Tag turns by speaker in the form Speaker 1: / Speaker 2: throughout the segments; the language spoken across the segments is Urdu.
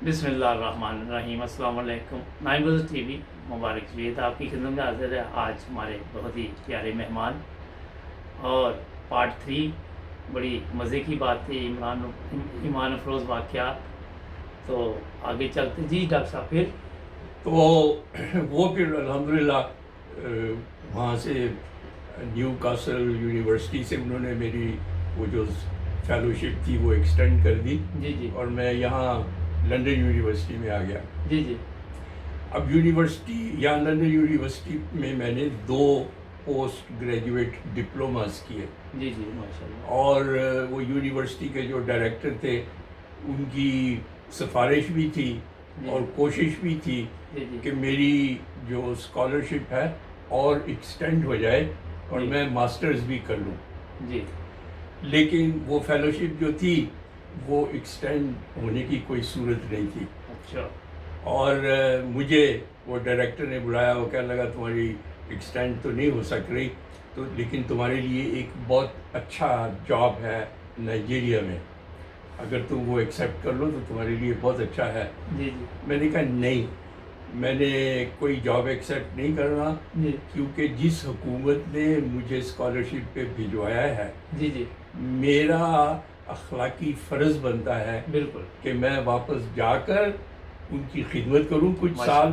Speaker 1: بسم اللہ الرحمن الرحیم۔ السلام علیکم نائن ٹی وی مبارک جوید آپ کی خدمت میں حاضر ہے آج ہمارے بہت ہی پیارے مہمان، اور پارٹ 3 بڑی مزے کی بات تھی، ایمان افروز واقعات۔ تو آگے چلتے جی ڈاکٹر صاحب پھر
Speaker 2: تو وہ پھر الحمدللہ وہاں سے نیو کاسل یونیورسٹی سے انہوں نے میری وہ جو فیلوشپ تھی وہ ایکسٹینڈ کر دی،
Speaker 1: جی
Speaker 2: اور میں یہاں لنڈن یونیورسٹی میں آ گیا۔
Speaker 1: جی
Speaker 2: اب یونیورسٹی یا لنڈن یونیورسٹی میں نے 2 پوسٹ گریجویٹ ڈپلوماز کیے،
Speaker 1: جی ماشاء اللہ۔
Speaker 2: اور وہ یونیورسٹی کے جو ڈائریکٹر تھے ان کی سفارش بھی تھی اور کوشش بھی تھی کہ میری جو اسکالرشپ ہے اور ایکسٹینڈ ہو جائے اور میں ماسٹرز بھی کر لوں،
Speaker 1: جی
Speaker 2: لیکن وہ فیلوشپ جو تھی وہ ایکسٹینڈ ہونے کی کوئی صورت نہیں تھی۔
Speaker 1: اچھا۔
Speaker 2: اور مجھے وہ ڈائریکٹر نے بلایا، وہ کہنے لگا تمہاری ایکسٹینڈ تو نہیں ہو سک رہی، تو لیکن تمہارے لیے ایک بہت اچھا جاب ہے نائجیریا میں، اگر تم وہ ایکسیپٹ کر لو تو تمہارے لیے بہت اچھا ہے۔ میں نے کہا نہیں، میں نے کوئی جاب ایکسیپٹ نہیں کرنا، کیونکہ جس حکومت نے مجھے اسکالرشپ پہ بھجوایا ہے میرا اخلاقی فرض بنتا ہے
Speaker 1: بالکل
Speaker 2: کہ میں واپس جا کر ان کی خدمت کروں کچھ سال،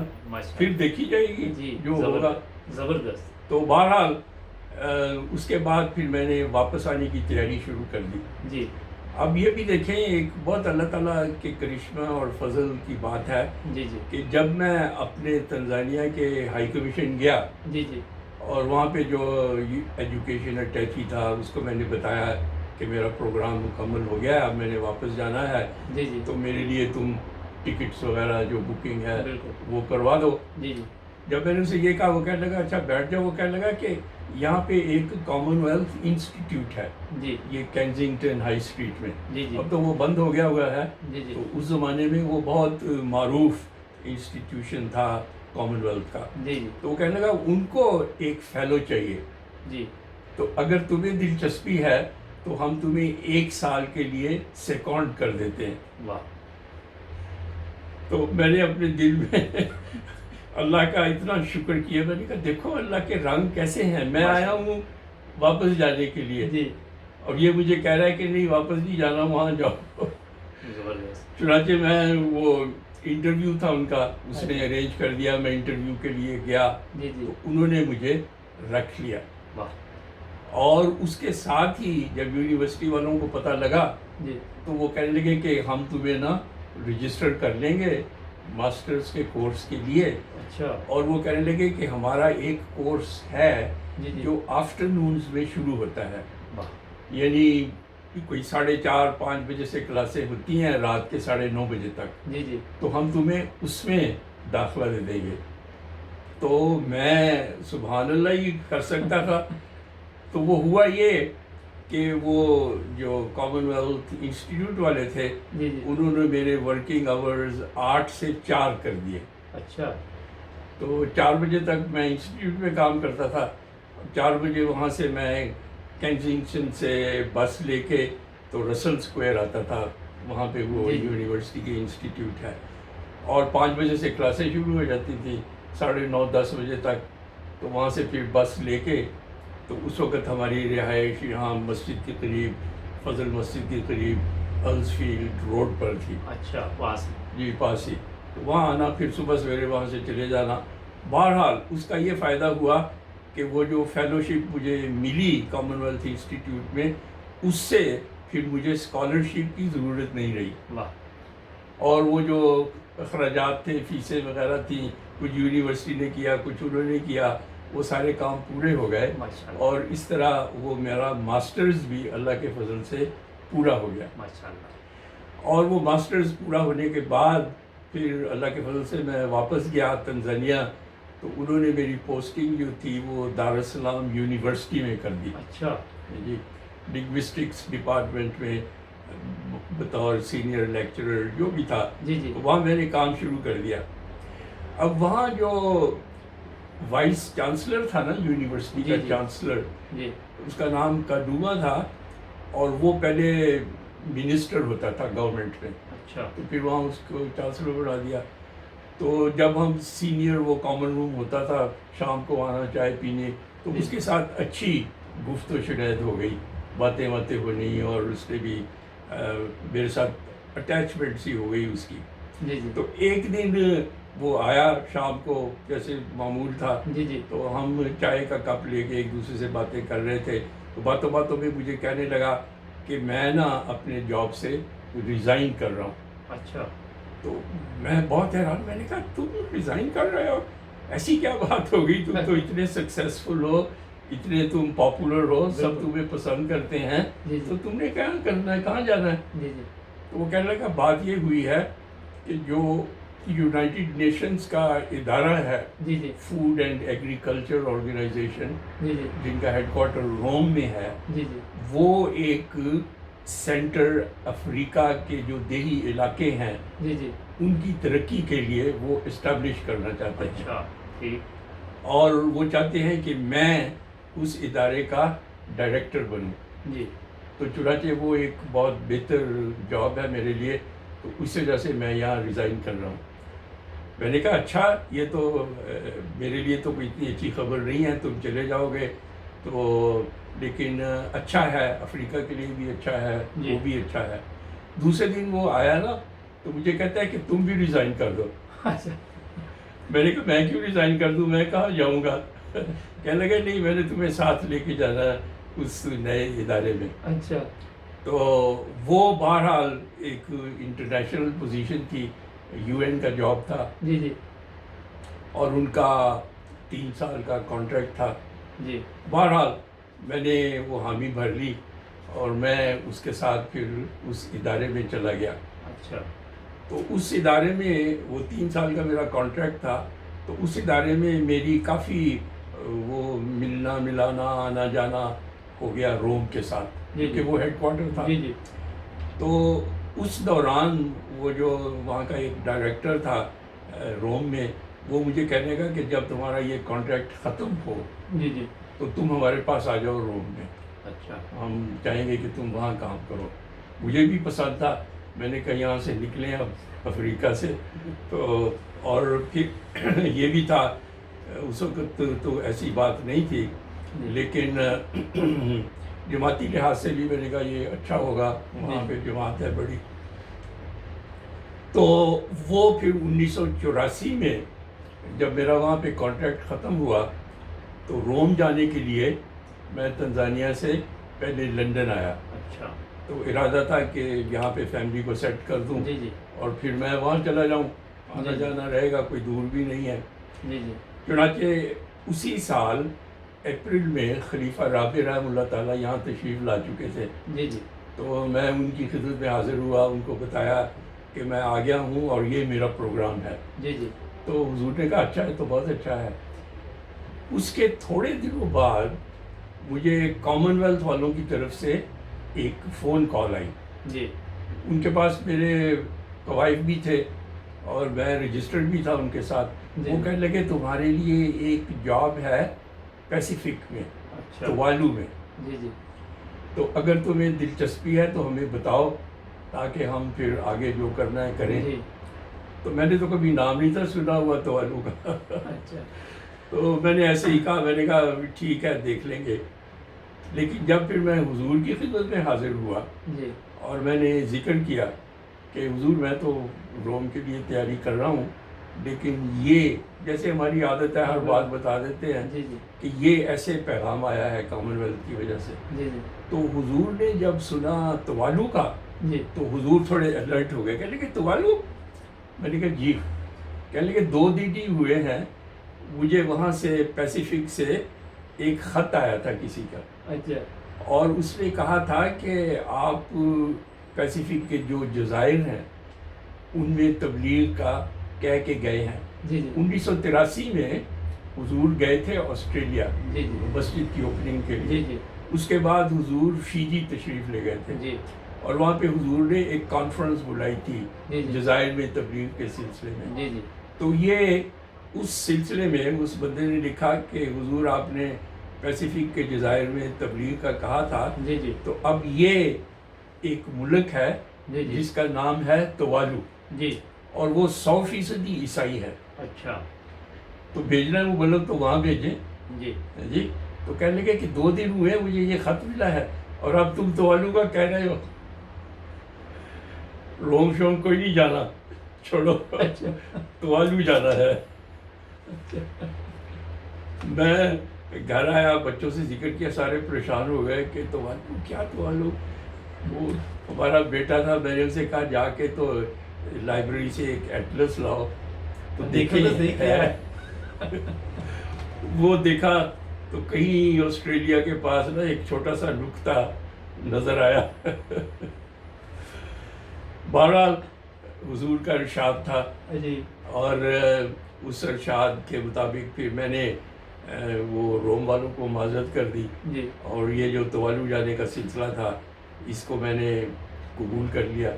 Speaker 2: پھر دیکھی جائے گی جو ہوگا۔
Speaker 1: زبردست۔
Speaker 2: تو بہرحال اس کے بعد پھر میں نے واپس آنے کی تیاری شروع کر دی۔
Speaker 1: جی
Speaker 2: اب یہ بھی دیکھیں، ایک بہت اللہ تعالیٰ کے کرشمہ اور فضل کی بات ہے کہ جب میں اپنے تنزانیہ کے ہائی کمیشن گیا اور وہاں پہ جو ایجوکیشن اٹیچی تھا اس کو میں نے بتایا کہ میرا پروگرام مکمل ہو گیا ہے، اب میں نے واپس جانا ہے، تو میرے لیے تم ٹکٹس وغیرہ جو بکنگ ہے وہ کروا دو۔ جب میں نے اسے یہ کہا وہ کہنے لگا اچھا بیٹھ جاؤ، وہ کہنے لگا کہ یہاں پہ ایک کامن ویلتھ انسٹیٹیوٹ ہے یہ کینزنگٹن ہائی اسٹریٹ میں، اب تو وہ بند ہو گیا ہوا ہے، تو اس زمانے میں وہ بہت معروف انسٹیٹیوشن تھا کامن ویلتھ کا، تو وہ کہنے لگا ان کو ایک فیلو چاہیے، تو اگر تمہیں دلچسپی ہے تو ہم تمہیں 1 سال کے لیے سیکونڈ کر دیتے ہیں۔ تو میں نے اپنے دل میں اللہ کا اتنا شکر کیا، میں نے کہا دیکھو اللہ کے رنگ کیسے ہیں، میں آیا ہوں واپس جانے کے لیے اور یہ مجھے کہہ رہا ہے کہ نہیں واپس نہیں جانا، وہاں جاؤ۔ چنانچہ میں وہ انٹرویو تھا ان کا، اس نے ارینج کر دیا، میں انٹرویو کے لیے گیا تو انہوں نے مجھے رکھ لیا، اور اس کے ساتھ ہی جب یونیورسٹی والوں کو پتہ لگا تو وہ کہنے لگے کہ ہم تمہیں نا رجسٹر کر لیں گے ماسٹرز کے کورس کے لیے، اور وہ کہنے لگے کہ ہمارا ایک کورس ہے جو آفٹرنونز میں شروع ہوتا ہے، یعنی کوئی 4:30-5 بجے سے کلاسیں ہوتی ہیں رات کے 9:30 بجے تک، تو ہم تمہیں اس میں داخلہ دے دیں گے۔ تو میں سبحان اللہ ہی کر سکتا تھا، تو وہ ہوا یہ کہ وہ جو کامن ویلتھ انسٹیٹیوٹ والے تھے انہوں نے میرے ورکنگ آورز 8 سے 4 کر دیے۔
Speaker 1: اچھا۔
Speaker 2: تو 4 بجے تک میں انسٹیٹیوٹ میں کام کرتا تھا، 4 بجے وہاں سے میں کینزنگٹن سے بس لے کے تو رسل اسکوائر آتا تھا، وہاں پہ وہ یونیورسٹی کی انسٹیٹیوٹ ہے، اور 5 بجے سے کلاسیں شروع ہو جاتی تھی 9:30-10 بجے تک، تو وہاں سے پھر بس لے کے، تو اس وقت ہماری رہائش یہاں مسجد کے قریب، فضل مسجد کے قریب الز فیلڈ روڈ پر تھی۔
Speaker 1: اچھا، پاس
Speaker 2: جی پاس ہی، تو وہاں آنا، پھر صبح سویرے وہاں سے چلے جانا۔ بہرحال اس کا یہ فائدہ ہوا کہ وہ جو فیلوشپ مجھے ملی کامن ویلتھ انسٹیٹیوٹ میں، اس سے پھر مجھے اسکالرشپ کی ضرورت نہیں رہی، اور وہ جو اخراجات تھے، فیسیں وغیرہ تھیں، کچھ یونیورسٹی نے کیا کچھ انہوں نے کیا، وہ سارے کام پورے ہو گئے، اور اس طرح وہ میرا ماسٹرز بھی اللہ کے فضل سے پورا ہو گیا۔ اور وہ ماسٹرز پورا ہونے کے بعد پھر اللہ کے فضل سے میں واپس گیا تنزانیہ، تو انہوں نے میری پوسٹنگ جو تھی وہ دارالسلام یونیورسٹی میں کر دی۔
Speaker 1: اچھا
Speaker 2: جی، لنگوسٹکس ڈپارٹمنٹ میں بطور سینئر لیکچرر جو بھی تھا، وہاں میں نے کام شروع کر دیا۔ اب وہاں جو وائس چانسلر تھا نا یونیورسٹی کا چانسلر، اس کا نام کادوما تھا، اور وہ پہلے منسٹر ہوتا تھا گورنمنٹ میں،
Speaker 1: اچھا
Speaker 2: تو پھر وہاں اس کو چانسلر بنا دیا. تو جب ہم سینئر وہ کامن روم ہوتا تھا شام کو آنا چائے پینے, تو اس کے ساتھ اچھی گفت و شنید ہو گئی, باتیں بنی, اور اس نے بھی میرے ساتھ اٹیچمنٹ سی ہو گئی اس کی.
Speaker 1: جی جی
Speaker 2: تو ایک دن وہ آیا شام کو جیسے معمول تھا,
Speaker 1: جی جی
Speaker 2: تو ہم چائے کا کپ لے کے ایک دوسرے سے باتیں کر رہے تھے. تو باتوں باتوں میں مجھے کہنے لگا کہ میں نا اپنے جاب سے ریزائن کر رہا ہوں.
Speaker 1: اچھا
Speaker 2: تو میں بہت حیران, میں نے کہا تم ریزائن کر رہے ہو, ایسی کیا بات ہو گئی, تم تو اتنے سکسیزفل ہو, اتنے تم پاپولر ہو, سب تمہیں پسند کرتے ہیں, تو تم نے کیا کرنا ہے, کہاں جانا ہے؟
Speaker 1: جی جی
Speaker 2: تو وہ کہنے لگا بات یہ ہوئی ہے کہ جو یونائٹڈ نیشنز کا ادارہ ہے,
Speaker 1: جی جی
Speaker 2: فوڈ اینڈ ایگریکلچر آرگنائزیشن,
Speaker 1: جی جی
Speaker 2: جن کا ہیڈ کوارٹر روم میں ہے,
Speaker 1: جی جی
Speaker 2: وہ ایک سینٹر افریقہ کے جو دیہی علاقے ہیں
Speaker 1: جی جی
Speaker 2: ان کی ترقی کے لیے وہ اسٹیبلش کرنا چاہتے ہیں.
Speaker 1: اچھا ٹھیک.
Speaker 2: اور وہ چاہتے ہیں کہ میں اس ادارے کا ڈائریکٹر بنوں.
Speaker 1: جی
Speaker 2: تو چنانچہ وہ ایک بہت بہتر جاب ہے میرے لیے, تو اس وجہ سے میں یہاں ریزائن کر رہا ہوں. میں نے کہا اچھا, یہ تو میرے لیے تو کوئی اتنی اچھی خبر نہیں ہے, تم چلے جاؤ گے تو, لیکن اچھا ہے, افریقہ کے لیے بھی اچھا ہے, وہ بھی اچھا ہے. دوسرے دن وہ آیا نا, تو مجھے کہتا ہے کہ تم بھی ریزائن کر دو.
Speaker 1: اچھا
Speaker 2: میں نے کہا میں کیوں ریزائن کر دوں, میں کہاں جاؤں گا. کہنے لگے نہیں, میں نے تمہیں ساتھ لے کے جانا ہے اس نئے ادارے میں.
Speaker 1: اچھا
Speaker 2: تو وہ بہرحال ایک انٹرنیشنل پوزیشن تھی, یو این کا جاب تھا,
Speaker 1: جی جی
Speaker 2: اور ان کا 3 سال کا کانٹریکٹ تھا.
Speaker 1: جی
Speaker 2: بہرحال میں نے وہ حامی بھر لی, اور میں اس کے ساتھ پھر اس ادارے میں چلا گیا.
Speaker 1: اچھا
Speaker 2: تو اس ادارے میں وہ 3 سال کا میرا کانٹریکٹ تھا, تو اس ادارے میں میری کافی وہ ملنا ملانا آنا جانا ہو گیا روم کے ساتھ, کیونکہ وہ ہیڈ کوارٹر تھا.
Speaker 1: جی جی
Speaker 2: تو اس دوران وہ جو وہاں کا ایک ڈائریکٹر تھا روم میں, وہ مجھے کہنے کا کہ جب تمہارا یہ کانٹریکٹ ختم ہو
Speaker 1: جی جی
Speaker 2: تو تم ہمارے پاس آ جاؤ روم میں,
Speaker 1: اچھا
Speaker 2: ہم چاہیں گے کہ تم وہاں کام کرو. مجھے بھی پسند تھا, میں نے کہا یہاں سے نکلیں اب افریقہ سے. تو اور پھر یہ بھی تھا اس وقت تو ایسی بات نہیں تھی, لیکن جماعتی لحاظ سے بھی میں نے کہا یہ اچھا ہوگا, وہاں پہ جماعت ہے بڑی. تو وہ پھر 1984 میں جب میرا وہاں پہ کانٹریکٹ ختم ہوا, تو روم جانے کے لیے میں تنزانیہ سے پہلے لندن آیا.
Speaker 1: اچھا
Speaker 2: تو ارادہ تھا کہ یہاں پہ فیملی کو سیٹ کر دوں,
Speaker 1: جی جی
Speaker 2: اور پھر میں وہاں چلا جاؤں, آنا جانا رہے گا, کوئی دور بھی نہیں ہے.
Speaker 1: جی جی
Speaker 2: چنانچہ اسی سال اپریل میں خلیفہ رابع رحمہ اللہ تعالیٰ یہاں تشریف لا چکے تھے.
Speaker 1: جی جی
Speaker 2: تو میں ان کی خدمت میں حاضر ہوا, ان کو بتایا کہ میں آ گیا ہوں اور یہ میرا پروگرام ہے.
Speaker 1: جی جی
Speaker 2: تو حضور نے کہا اچھا ہے, تو بہت اچھا ہے. اس کے تھوڑے دنوں بعد مجھے کامن ویلتھ والوں کی طرف سے ایک فون کال آئی.
Speaker 1: جی
Speaker 2: ان کے پاس میرے قوائف بھی تھے اور میں رجسٹرڈ بھی تھا ان کے ساتھ. وہ کہنے لگے تمہارے لیے ایک جاب ہے پیسیفک میں,
Speaker 1: اچھا
Speaker 2: توالو میں,
Speaker 1: جی جی
Speaker 2: تو اگر تمہیں دلچسپی ہے تو ہمیں بتاؤ تاکہ ہم پھر آگے جو کرنا ہے کریں.
Speaker 1: جی
Speaker 2: تو میں نے تو کبھی نام نہیں تھا سنا ہوا توالو کا.
Speaker 1: اچھا
Speaker 2: تو میں نے ایسے ہی کہا, میں نے کہا ٹھیک ہے دیکھ لیں گے. لیکن جب پھر میں حضور کی خدمت میں حاضر ہوا
Speaker 1: جی
Speaker 2: اور میں نے ذکر کیا کہ حضور میں تو روم کے لیے تیاری کر رہا ہوں, لیکن یہ جیسے ہماری عادت ہے ہر بات بتا دیتے ہیں
Speaker 1: جی جی
Speaker 2: کہ یہ ایسے پیغام آیا ہے کامن ویلتھ کی وجہ سے.
Speaker 1: جی جی
Speaker 2: تو حضور نے جب سنا توالو کا
Speaker 1: جی
Speaker 2: تو حضور تھوڑے الرٹ ہو گئے, کہنے لگے توالو. میں نے کہا جی. کہنے لگے 2 دن ہی ہوئے ہیں, مجھے وہاں سے پیسیفک سے ایک خط آیا تھا کسی کا,
Speaker 1: اچھا
Speaker 2: اور اس نے کہا تھا کہ آپ پیسیفک کے جو جزائر ہیں ان میں تبلیغ کا کہہ کے گئے ہیں.
Speaker 1: جی جی
Speaker 2: 1983 میں حضور گئے تھے آسٹریلیا
Speaker 1: جی جی
Speaker 2: مسجد کی اوپننگ کے لیے.
Speaker 1: جی جی
Speaker 2: اس کے بعد حضور فیجی تشریف لے گئے تھے,
Speaker 1: جی
Speaker 2: اور وہاں پہ حضور نے ایک کانفرنس بلائی تھی
Speaker 1: جی جی
Speaker 2: جزائر میں تبلیغ کے سلسلے میں.
Speaker 1: جی جی
Speaker 2: تو یہ اس سلسلے میں اس بندے نے لکھا کہ حضور آپ نے پیسیفک کے جزائر میں تبلیغ کا کہا تھا,
Speaker 1: جی جی
Speaker 2: تو اب یہ ایک ملک ہے
Speaker 1: جی جی
Speaker 2: جس کا نام ہے توالو،
Speaker 1: جی
Speaker 2: اور وہ 100% عیسائی ہے.
Speaker 1: اچھا
Speaker 2: تو بھیجنا ہے وہ بولو تو وہاں بھیجیں.
Speaker 1: جی
Speaker 2: جی تو کہنے لگے کہ 2 دن ہوئے مجھے یہ خط ملا ہے اور اب تم توالو کا کہہ رہے ہو. روم شوم کوئی نہیں جانا، چھوڑو،
Speaker 1: اچھا
Speaker 2: توالو جانا ہے. میں گھر آیا، بچوں سے ذکر کیا، سارے پریشان ہو گئے کہ توالو کیا توالو. وہ ہمارا بیٹا تھا، میں نے اسے کہا جا کے تو لائبریری سے ایک ایٹلس لاؤ تو
Speaker 1: دیکھو تو صحیح کیا ہے.
Speaker 2: وہ دیکھا تو کہیں آسٹریلیا کے پاس نا ایک چھوٹا سا نقطہ نظر آیا. بہرحال حضور کا ارشاد تھا،
Speaker 1: جی
Speaker 2: اور اس ارشاد کے مطابق پھر میں نے وہ روم والوں کو معذرت کر دی،
Speaker 1: جی
Speaker 2: اور یہ جو توالو جانے کا سلسلہ تھا اس کو میں نے قبول کر لیا.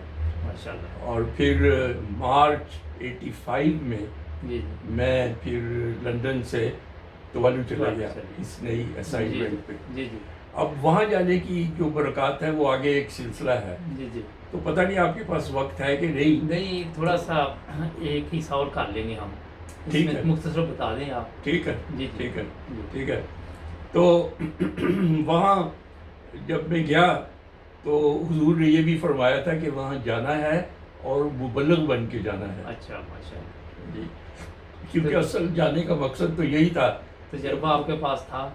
Speaker 1: ماشاء اللہ.
Speaker 2: اور پھر مارچ 85 میں
Speaker 1: جی جی
Speaker 2: میں پھر لندن سے توالو چلا گیا
Speaker 1: چلیے.
Speaker 2: اس نئی اسائنمنٹ پہ.
Speaker 1: جی جی
Speaker 2: اب وہاں جانے کی جو برکات ہے وہ آگے ایک سلسلہ ہے.
Speaker 1: جی جی
Speaker 2: تو پتہ نہیں آپ کے پاس وقت ہے کہ نہیں.
Speaker 1: نہیں، تھوڑا سا ایک حصہ اور کر لیں گے ہم، اس
Speaker 2: ٹھیک
Speaker 1: میں
Speaker 2: ہے.
Speaker 1: مختصر بتا دیں آپ.
Speaker 2: ٹھیک ہے
Speaker 1: جی جی
Speaker 2: ٹھیک ہے
Speaker 1: جی
Speaker 2: ٹھیک ہے. تو وہاں جب میں گیا تو حضور نے یہ بھی فرمایا تھا کہ وہاں جانا ہے اور مبلغ بن کے جانا ہے.
Speaker 1: اچھا ماشاء اللہ.
Speaker 2: جی کیونکہ اصل جانے کا مقصد تو یہی تھا.
Speaker 1: تجربہ آپ کے پاس تھا؟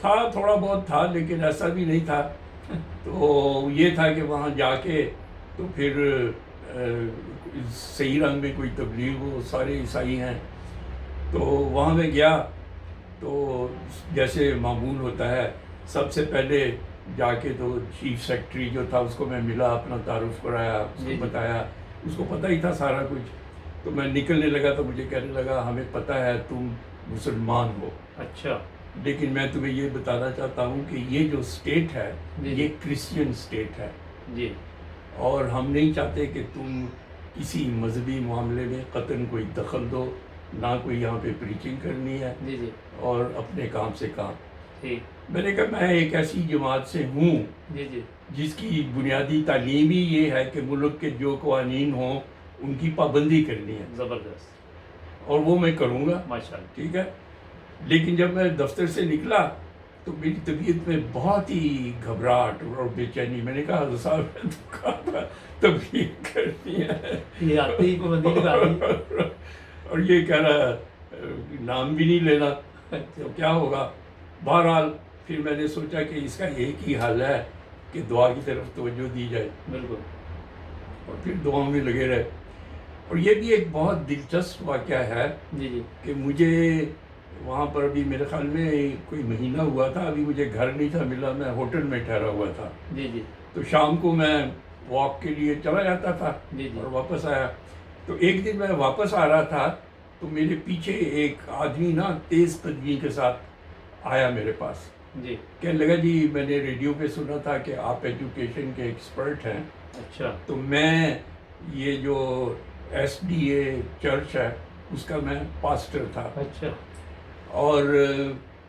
Speaker 2: تھوڑا بہت تھا، لیکن ایسا بھی نہیں تھا. تو یہ تھا کہ وہاں جا کے تو پھر صحیح رنگ میں کوئی تبلیغ ہو، سارے عیسائی ہیں. تو وہاں میں گیا تو جیسے معمول ہوتا ہے، سب سے پہلے جا کے تو چیف سیکرٹری جو تھا اس کو میں ملا، اپنا تعارف کرایا، اس
Speaker 1: جی
Speaker 2: کو
Speaker 1: جی.
Speaker 2: بتایا. اس کو پتہ ہی تھا سارا کچھ. تو میں نکلنے لگا تو مجھے کہنے لگا ہمیں پتہ ہے تم مسلمان ہو،
Speaker 1: اچھا
Speaker 2: لیکن میں تمہیں یہ بتانا چاہتا ہوں کہ یہ جو اسٹیٹ ہے
Speaker 1: جی
Speaker 2: یہ
Speaker 1: جی
Speaker 2: کرسچین اسٹیٹ ہے،
Speaker 1: جی
Speaker 2: اور ہم نہیں چاہتے کہ تم کسی مذہبی معاملے میں قطعاً کوئی دخل دو، نہ کوئی یہاں پہ پریچنگ کرنی ہے،
Speaker 1: جی جی
Speaker 2: اور اپنے کام سے کام.
Speaker 1: ٹھیک.
Speaker 2: میں نے کہا میں ایک ایسی جماعت سے ہوں
Speaker 1: جی جی
Speaker 2: جس کی بنیادی تعلیم ہی یہ ہے کہ ملک کے جو قوانین ہوں ان کی پابندی کرنی ہے،
Speaker 1: زبردست.
Speaker 2: اور وہ میں کروں گا.
Speaker 1: ماشاء اللہ.
Speaker 2: ٹھیک ہے. لیکن جب میں دفتر سے نکلا تو میری طبیعت میں بہت ہی گھبراہٹ اور بے چینی. میں نے کہا حضرت صاحب میں تو کہا تھا تبلیغ کرنی ہے،
Speaker 1: یہ آتے ہی پابندی لگا دی.
Speaker 2: اور یہ کہہ رہا ہے نام بھی نہیں لینا، تو کیا ہوگا. بہرحال پھر میں نے سوچا کہ اس کا ایک ہی حل ہے کہ دعا کی طرف توجہ دی جائے،
Speaker 1: بالکل.
Speaker 2: اور پھر دعاؤں میں لگے رہے. اور یہ بھی ایک بہت دلچسپ واقعہ ہے
Speaker 1: جی جی
Speaker 2: کہ مجھے وہاں پر ابھی میرے خیال میں کوئی مہینہ ہوا تھا، ابھی مجھے گھر نہیں تھا ملا، میں ہوٹل میں ٹھہرا ہوا تھا.
Speaker 1: جی جی
Speaker 2: تو شام کو میں واک کے لیے چلا جاتا تھا
Speaker 1: جی جی
Speaker 2: اور واپس آیا. تو ایک دن میں واپس آ رہا تھا تو میرے پیچھے ایک آدمی نا تیز قدمی کے ساتھ آیا میرے پاس.
Speaker 1: جی.
Speaker 2: کہنے لگا جی میں نے ریڈیو پہ سنا تھا کہ آپ ایجوکیشن کے ایکسپرٹ ہیں،
Speaker 1: اچھا
Speaker 2: تو میں یہ جو ایس ڈی اے چرچ ہے اس کا میں پاسٹر تھا،
Speaker 1: اچھا
Speaker 2: اور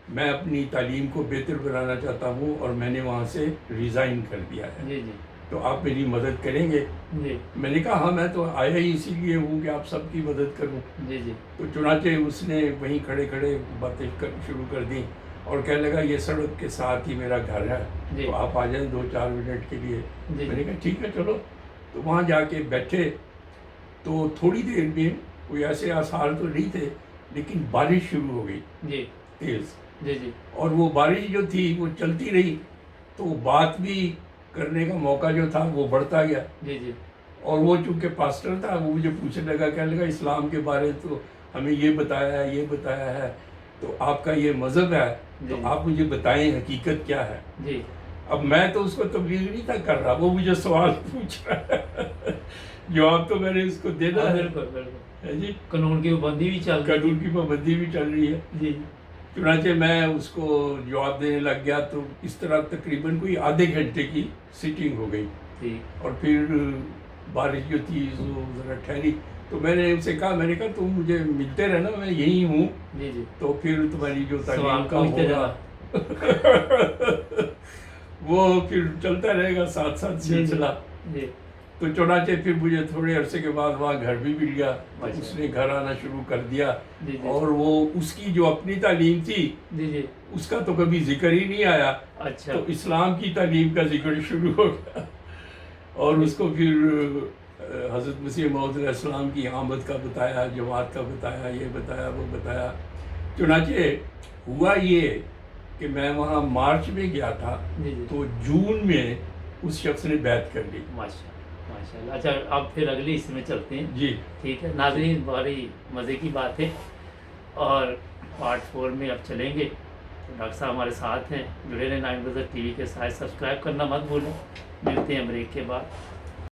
Speaker 2: میں اپنی تعلیم کو بہتر بنانا چاہتا ہوں اور میں نے وہاں سے ریزائن کر دیا ہے،
Speaker 1: جی جی
Speaker 2: تو آپ میری مدد کریں گے؟
Speaker 1: جی
Speaker 2: میں نے کہا ہاں میں تو آیا ہی اسی لیے ہوں کہ آپ سب کی مدد کروں.
Speaker 1: جی جی
Speaker 2: تو چنانچہ اس نے وہیں کھڑے کھڑے باتیں شروع کر دیں اور کہنے لگا یہ سڑک کے ساتھ ہی میرا گھر ہے،
Speaker 1: جی
Speaker 2: تو آپ آ جائیں 2-4 منٹ کے لیے.
Speaker 1: جی
Speaker 2: میں نے کہا ٹھیک ہے چلو. تو وہاں جا کے بیٹھے تو تھوڑی دیر میں کوئی ایسے آثار تو نہیں تھے، لیکن بارش شروع ہو گئی
Speaker 1: جی
Speaker 2: تیز،
Speaker 1: جی جی
Speaker 2: اور وہ بارش جو تھی وہ چلتی رہی، تو بات بھی کرنے کا موقع جو تھا وہ بڑھتا گیا.
Speaker 1: جی جی
Speaker 2: اور وہ چونکہ پاسٹر تھا وہ مجھے پوچھنے لگا، کہنے لگا اسلام کے بارے تو ہمیں یہ بتایا ہے یہ بتایا ہے، تو آپ کا یہ مذہب ہے تو آپ مجھے بتائیں حقیقت کیا ہے.
Speaker 1: جی.
Speaker 2: اب میں تو اس کو تبلیغ نہیں تھا کر رہا، وہ مجھے سوال پوچھ رہا ہے، جواب تو میں نے اس کو دینا ہے.
Speaker 1: بالکل بالکل.
Speaker 2: جی
Speaker 1: قانون کی پابندی بھی چل رہی
Speaker 2: قانون کی پابندی بھی چل رہی ہے.
Speaker 1: جی
Speaker 2: چنانچہ میں اس کو جواب دینے لگ گیا، تو اس طرح تقریباً کوئی آدھے گھنٹے کی سیٹنگ ہو گئی،
Speaker 1: ٹھیک.
Speaker 2: اور پھر بارش جو تھی وہ ذرا ٹھہری. تو میں نے ان سے کہا، میں نے کہا تم مجھے ملتے رہنا، میں یہی ہوں،
Speaker 1: جی جی
Speaker 2: تو پھر تمہاری جو تعلیم
Speaker 1: سوال
Speaker 2: کا
Speaker 1: پوچھتے
Speaker 2: ہوگا وہ پھر چلتا رہے گا ساتھ ساتھ سلسلہ.
Speaker 1: جی.
Speaker 2: تو چنانچہ پھر مجھے تھوڑے عرصے کے بعد وہاں گھر بھی مل گیا، تو
Speaker 1: اچھا۔
Speaker 2: اس نے گھر آنا شروع کر دیا،
Speaker 1: جی جی
Speaker 2: اور وہ اس کی جو اپنی تعلیم تھی
Speaker 1: جی جی
Speaker 2: اس کا تو کبھی ذکر ہی نہیں آیا،
Speaker 1: اچھا
Speaker 2: تو اسلام کی تعلیم کا ذکر شروع ہو گیا، اور اس کو پھر حضرت مسیح موعود علیہ السلام کی آمد کا بتایا، جماعت کا بتایا، یہ بتایا وہ بتایا۔ چنانچہ ہوا یہ کہ میں وہاں مارچ میں گیا تھا،
Speaker 1: جی جی
Speaker 2: تو جون میں اس شخص نے بیعت کر لی۔
Speaker 1: ماشاء اللہ۔ اچھا اب پھر اگلی حصے میں چلتے ہیں۔
Speaker 2: جی
Speaker 1: ٹھیک ہے ناظرین، بڑی مزے کی بات ہے، اور پارٹ 4 میں اب چلیں گے۔ ڈاکٹر صاحب ہمارے ساتھ ہیں، جڑے رہے 9 بجے ٹی وی کے ساتھ، سبسکرائب کرنا مت بھولیں۔ ملتے ہیں بریک کے بعد۔